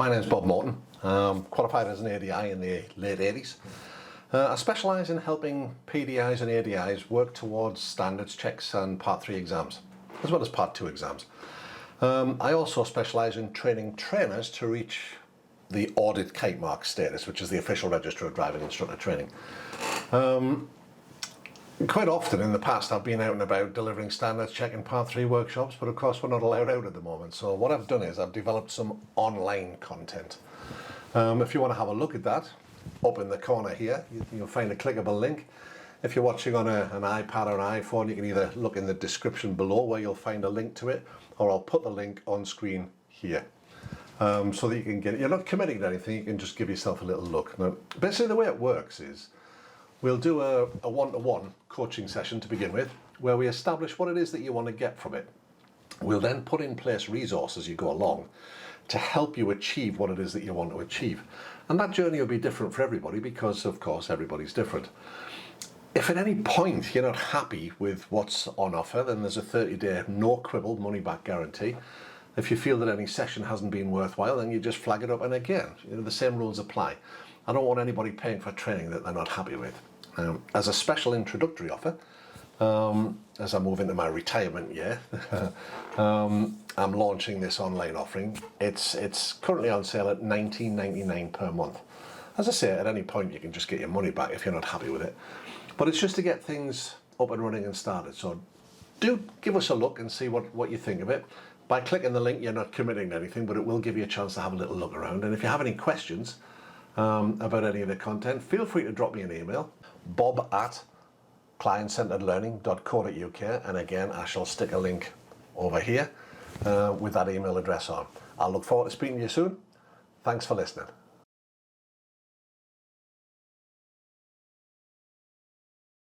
My name is Bob Morton. Qualified as an ADI in the late 80s. I specialise in helping PDIs and ADIs work towards standards checks and Part 3 exams, as well as Part 2 exams. I also specialise in training trainers to reach the ORDIT kite mark status, which is the official register of driving instructor training. Quite often in the past I've been out and about delivering standards check and Part 3 workshops, but of course we're not allowed out at the moment. So what I've done is I've developed some online content. If you want to have a look at that, up in the corner here, you'll find a clickable link. If you're watching on an iPad or an iPhone, you can either look in the description below where you'll find a link to it, or I'll put the link on screen here. So that you can get it. You're not committing to anything, you can just give yourself a little look. Now, basically the way it works is, we'll do a one-to-one coaching session to begin with, where we establish what it is that you want to get from it. We'll then put in place resources as you go along to help you achieve what it is that you want to achieve. And that journey will be different for everybody because, of course, everybody's different. If at any point you're not happy with what's on offer, then there's a 30-day no quibble money-back guarantee. If you feel that any session hasn't been worthwhile, then you just flag it up, and again, the same rules apply. I don't want anybody paying for training that they're not happy with. As a special introductory offer, as I move into my retirement year, I'm launching this online offering. It's currently on sale at $19.99 per month. As I say, at any point you can just get your money back if you're not happy with it. But it's just to get things up and running and started. So do give us a look and see what you think of it. By clicking the link, you're not committing to anything, but it will give you a chance to have a little look around. And if you have any questions about any of the content, feel free to drop me an email, bob@clientcenteredlearning.co.uk, and again I shall stick a link over here with that email address on. I'll look forward to speaking to you soon. Thanks for listening.